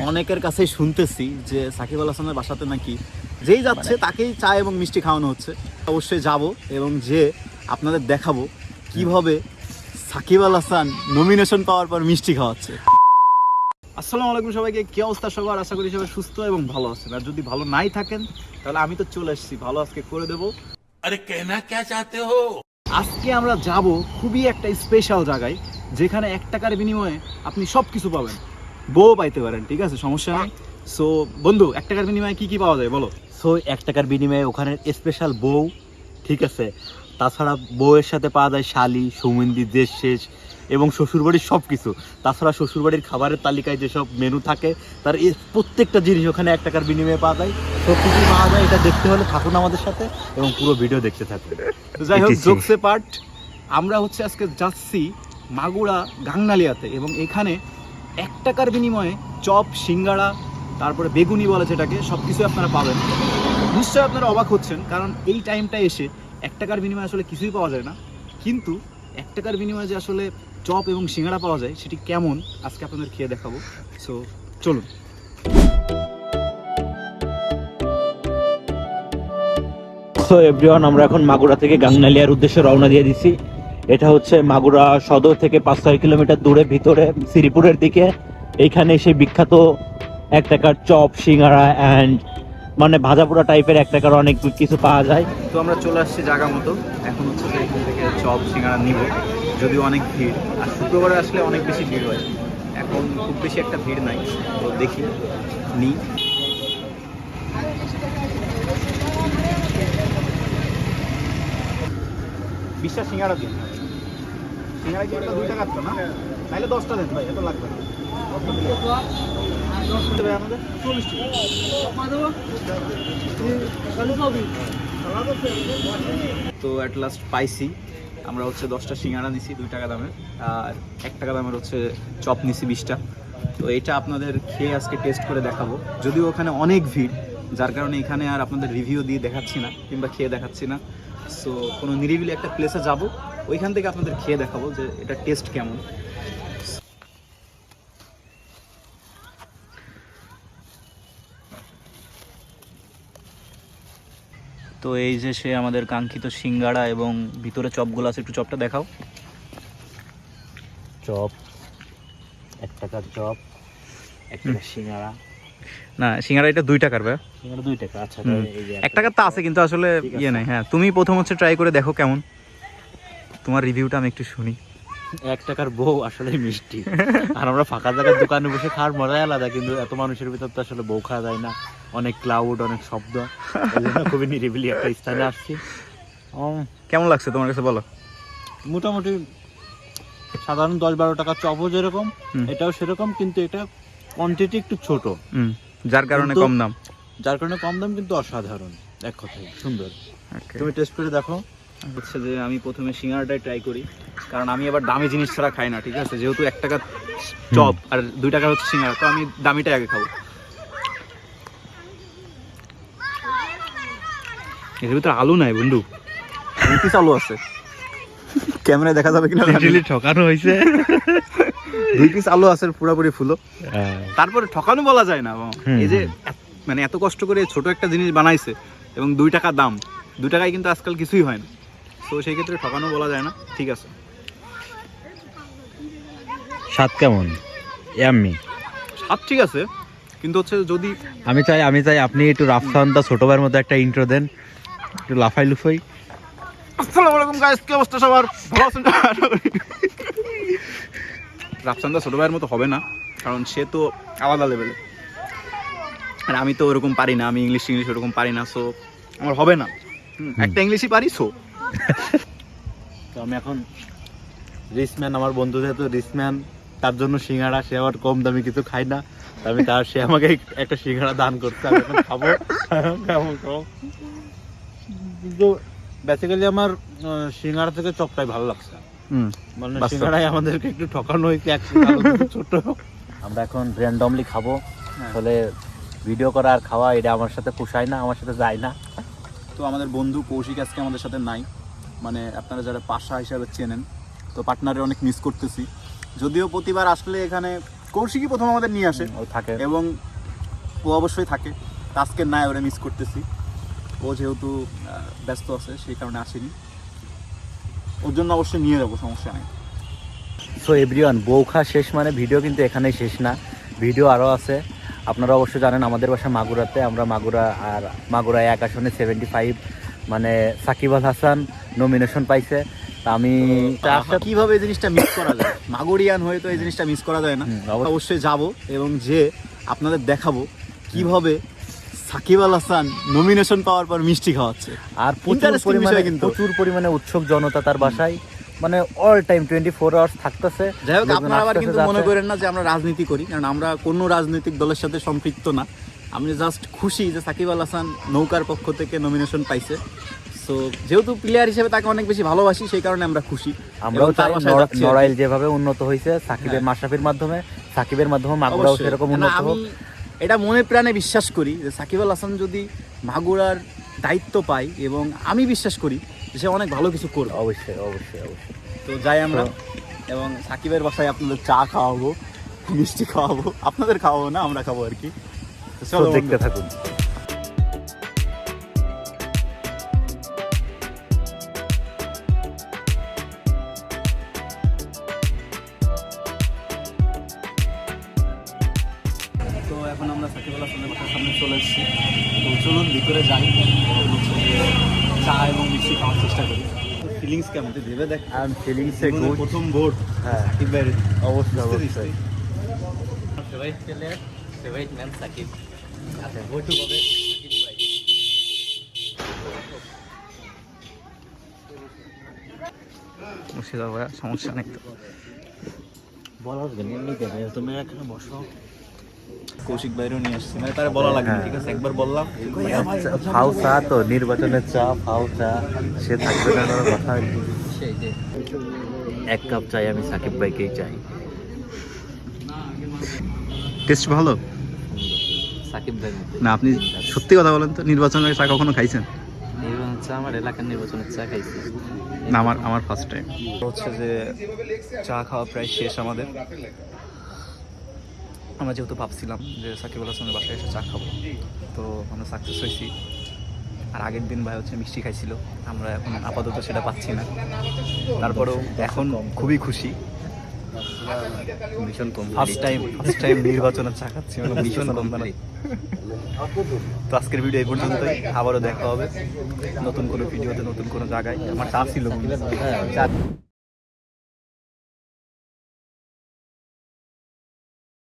অনেকের কাছেই শুনতেছি যে সাকিব আল হাসানের বাসাতে নাকি যেই যাচ্ছে তাকেই চা এবং মিষ্টি খাওয়ানো হচ্ছে। অবশ্যই যাব এবং যে আপনাদের দেখাবো কিভাবে সাকিব আল হাসান নমিনেশন পাওয়ার পর মিষ্টি খাওয়াচ্ছে। আসসালামু আলাইকুম সবাইকে, কি অবস্থা সবার? আশা করি সবাই সুস্থ এবং ভালো আছেন। আর যদি ভালো নাই থাকেন তাহলে আমি তো চলে এসেছি, ভালো আজকে করে দেবো। আরে কেনা কে চাতে হো? আজকে আমরা যাব খুবই একটা স্পেশাল জায়গায়, যেখানে 1 টাকার বিনিময়ে আপনি সব কিছু পাবেন, বউ পাইতে পারেন, ঠিক আছে, সমস্যা নেই। সো বন্ধু, 1 টাকার বিনিময়ে কি কি পাওয়া যায় বলো? সো 1 টাকার বিনিময়ে ওখানে স্পেশাল বউ, ঠিক আছে, তাছাড়া বউয়ের সাথে পাওয়া যায় শালি, সৌমেন্দি, দেশ শেষ এবং শ্বশুরবাড়ির সব কিছু। তাছাড়া শ্বশুরবাড়ির খাবারের তালিকায় যেসব মেনু থাকে তার প্রত্যেকটা জিনিস ওখানে 1 টাকার বিনিময়ে পাওয়া যায়, সব কিছু পাওয়া যায়। এটা দেখতে হলে থাকুন আমাদের সাথে এবং পুরো ভিডিও দেখতে থাকুন। যাই হোক, জোকসে পার্ট, আমরা হচ্ছে আজকে যাচ্ছি মাগুরা গাংনালিয়াতে এবং এখানে 1 টাকার বিনিময়ে চপ, সিঙ্গাড়া, তারপরে বেগুনি বলে যেটাকে, সব কিছু আপনারা পাবেন। নিশ্চয়ই আপনারা অবাক হচ্ছেন, কারণ এই টাইমটা এসে 1 টাকার বিনিময়ে আসলে কিছুই পাওয়া যায় না। কিন্তু 1 টাকার বিনিময়ে যে আসলে চপ এবং সিঙ্গাড়া পাওয়া যায় সেটি কেমন আজকে আপনাদের খেয়ে দেখাবো। সো চলুন। সো এভরিওয়ান, আমরা এখন মাগুরা থেকে গাংনালিয়ার উদ্দেশ্যে রওনা দিয়ে দিছি। এটা হচ্ছে মাগুরা সদর থেকে 5-6 কিলোমিটার দূরে ভিতরে শ্রীপুরের দিকে। এইখানে সেই বিখ্যাত 1 টাকার চপ, সিঙ্গাড়া অ্যান্ড মানে ভাজাপোড়া টাইপের 1 টাকার অনেক কিছু পাওয়া যায়। তো আমরা চলে আসছি জায়গা মতো। এখন হচ্ছে যে এখান থেকে চপ সিঙ্গাড়া নিব, যদিও অনেক ভিড়, আর শুক্রবারে আসলে অনেক বেশি ভিড় হয়। এখন খুব বেশি একটা ভিড় নাই, তো দেখি নিই। বিশ্বাস সিঙ্গাড়া দিন, সিঙ্গাড়া কি একটা 2 টাকা তো না, তাহলে 10টা দেন ভাই, এত লাগবে না। আমাদের 40 তো অ্যাট লাস্ট পাইছি। আমরা হচ্ছে 10টা সিঙ্গাড়া নিছি 2 টাকা দামের, আর 1 টাকা দামের হচ্ছে চপ নিছি 20টা। তো এটা আপনাদের খেয়ে আজকে টেস্ট করে দেখাবো, যদিও ওখানে অনেক ভিড়, যার কারণে এখানে আর আপনাদের রিভিউ দিয়ে দেখাচ্ছি না কিংবা খেয়ে দেখাচ্ছি না। সো কোনো নিরিবিলি একটা প্লেসে যাব, ওইখান থেকে আপনাদের খেয়ে দেখাবো যে এটা টেস্ট কেমন। তো এই যে সে আমাদের কাঙ্ক্ষিত সিঙ্গাড়া এবং ভিতরে চপগুলো আছে, একটু চপটা দেখাও। চপ, 1 টাকার চপ, 1 টাকার সিঙ্গাড়া। না, সিঙ্গাড়া এটা 2 টাকার ভাই। সিঙ্গাড়া 2 টাকা, আচ্ছা। এই যে 1 টাকার তো আছে, কিন্তু আসলে ইয়ে নাই। হ্যাঁ, তুমি প্রথম হচ্ছে ট্রাই করে দেখো কেমন, তোমার রিভিউটা আমি একটু শুনি। 1 টাকার বউ আসলে মিষ্টি, আর আমরা ফাঁকা জায়গার দোকানে বসে খাওয়ার মজাই আলাদা, কিন্তু এত মানুষের ভিতর তো আসলে বউ খাওয়া যায় না, অনেক ক্লাউড, অনেক শব্দ, খুবই নিরিবিলি একটা স্থানে আসছি। কেমন লাগছে তোমার কাছে বলো? মোটামুটি সাধারণ 10-12 টাকার চপও যেরকম, এটাও সেরকম, কিন্তু এটা কোয়ান্টিটি একটু ছোট, যার কারণে কম দাম। যার কারণে কম দাম, কিন্তু অসাধারণ, এক কথায় সুন্দর। তুমি টেস্ট করে দেখো। হচ্ছে যে আমি প্রথমে সিঙ্গাড়াটাই ট্রাই করি, কারণ আমি আবার দামি জিনিস ছাড়া খাই না, ঠিক আছে? যেহেতু 1 টাকা চপ আর 2 টাকা হচ্ছে সিঙ্গাড়া, তো আমি দামিটাই আগে খাবো। এর ভিতরে আলু নাই বন্ধু, 2 পিস আলু আছে। ক্যামেরায় দেখা যাবে কিনা, ঠকানো হয়েছে। 2 পিস আলু আছে পুরোপুরি ফুলো। তারপরে ঠকানো বলা যায় না, এই যে মানে এত কষ্ট করে ছোট একটা জিনিস বানাইছে এবং 2 টাকা দাম, 2 টাকায় কিন্তু আজকাল কিছুই হয় না। তো সেই ক্ষেত্রে ঠকানো বলা যায় না, ঠিক আছে। স্বাদ কেমন? ইয়াম্মি স্বাদ ঠিক আছে, কিন্তু হচ্ছে যদি আমি চাই আপনি একটু রাফসানদা ছোট ভাইয়ের মতো একটা ইন্ট্রো দেন, একটু লাফাই লুফাই। আসসালামু আলাইকুম গাইস, কি অবস্থা সবার? ভালো আছেন? রাফসানদা ছোট ভাইয়ের মতো হবে না, কারণ সে তো আলাদা লেভেলে, আর আমি তো ওরকম পারি না, আমি ইংলিশ ওরকম পারি না, সো আমার হবে না। একটা ইংলিশই পারি, সো তো আমি এখন রিচম্যান, আমার বন্ধু যেহেতু রিচম্যান, তার জন্য সিঙ্গাড়া, সে আবার কম দামি কিছু খায় না, সে আমাকে একটা সিঙ্গাড়া দান করতে, আমি এখন খাবো। কিন্তু বেসিক্যালি আমার সিঙ্গাড়া থেকে চপটাই ভালো লাগছে, মানে সিঙ্গাড়াই আমাদেরকে একটু ঠকানো হয়েছে, ছোট। আমরা এখন র্যান্ডমলি খাবো, আসলে ভিডিও করা আর খাওয়া এটা আমার সাথে পোষায় না, আমার সাথে যায় না। তো আমাদের বন্ধু কৌশিক আজকে আমাদের সাথে নাই, মানে আপনারা যারা পাশা হিসাবে চেনেন, তো পার্টনারে অনেক মিস করতেছি। যদিও প্রতিবার আসলে এখানে কৌশিকই প্রথম আমাদের নিয়ে আসে ও থাকে এবং ও অবশ্যই থাকে। আজকের নাই ওরা মিস করতেছি, ও যেহেতু ব্যস্ত আছে সেই কারণে আসেনি। ওর জন্য অবশ্যই নিয়ে যাবো, সমস্যা নেই। সো এভরিওয়ান, বউ খাওয়া শেষ মানে ভিডিও কিন্তু এখানেই শেষ না, ভিডিও আরও আছে। আপনারা অবশ্যই জানেন আমাদের বাসা মাগুরাতে, আমরা মাগুরা, আর মাগুরা 1 আসনে 75 মানে সাকিব আল হাসান নমিনেশন পাইছে। তা আমি কিভাবে এই জিনিসটা মিস করা যায়, মাগুরিয়ান হয়ে তো এই জিনিসটা মিস করা যায় না। অবশ্যই যাব এবং যে আপনাদের দেখাবো কিভাবে সাকিব আল হাসান নমিনেশন পাওয়ার পর মিষ্টি খাওয়াচ্ছে। আর প্রচুর পরিমাণে উৎসুক জনতা তার বাসায়, মানে অল টাইম 24 আওয়ার্স থাকতেছে। যাই হোক, আপনারা আবার কিন্তু মনে করেন না যে আমরা রাজনীতি করি, কারণ আমরা কোনো রাজনৈতিক দলের সাথে সম্পৃক্ত না। আমি জাস্ট খুশি যে সাকিব আল হাসান নৌকার পক্ষ থেকে নমিনেশন পাইছে। সো যেহেতু প্লেয়ার হিসেবে তাকে অনেক বেশি ভালোবাসি, সেই কারণে আমরা খুশি। আমরাও চাই নড়াইল যেভাবে উন্নত হয়েছে সাকিবের মাশরাফির মাধ্যমে, সাকিবের মাধ্যমে মাগুরাও সেরকম উন্নত হোক। এটা মনে প্রাণে বিশ্বাস করি যে সাকিব আল হাসান যদি মাগুরার দায়িত্ব পায়, এবং আমি বিশ্বাস করি যে সে অনেক ভালো কিছু করবে। অবশ্যই অবশ্যই অবশ্যই। তো যাই আমরা, এবং সাকিবের বাসায় আপনাদের চা খাওয়াবো, মিষ্টি খাওয়াবো, আপনাদের খাওয়াবো না, আমরা খাবো আর কি। চলো দেখতে থাকুন। তো এখন আমরা সাকিব আল হাসানের বাসার সামনে চলে এসেছি। তো চলুন ভিতরে যাই, চা এবং মিষ্টি খাওয়ার চেষ্টা করি। ফিলিংস কেমন তুই ভেবে দেখ। ফিলিংসে প্রথম ভোট, হ্যাঁ সাকিব ভাইয়ের। অবশ্যই অবশ্যই। साकिब আচ্ছা ভোটু হবে সাকিব ভাই। মুর্শিদা ভাইয়া, সমস্যা নেই তো। বলার জন্য এমনি দেবে, তুমি এখানে বসো। কৌশিক বাইরেও নিয়ে আসছি, মানে তারা বলা লাগে না, ঠিক আছে, একবার বললাম। ফাউ চা তো, নির্বাচনের চা, ফাউ চা, সে থাকবে না কোনো কথা। সেই যে 1 কাপ চাই আমি সাকিব ভাইকেই চাই। টেস্ট ভালো সাকিব ভাই না? আপনি সত্যি কথা বলেন তো, নির্বাচনের চা কখনো খাইছেন? নির্বাচনের চা, আমার এলাকার নির্বাচনের চা খাইছি না, আমার ফার্স্ট টাইম। হচ্ছে যে চা খাওয়া প্রায় শেষ আমাদের। আমরা যেহেতু ভাবছিলাম যে সাকিব আল হাসানের বাসায় এসে চা খাবো, তো আমরা সাকসেস হয়েছি। আর আগের দিন ভাই হচ্ছে মিষ্টি খাইছিল, আমরা এখন আপাতত সেটা পাচ্ছি না। তারপরেও এখন খুবই খুশি, ভীষণ কম। ফার্স্ট টাইম নির্বাচনের চা খাচ্ছি, মানে ভীষণ কম। তো আজকের ভিডিও এই পর্যন্তই, আবারও দেখা হবে নতুন কোনো ভিডিওতে, নতুন কোনো জায়গায়। আমার চা ছিল।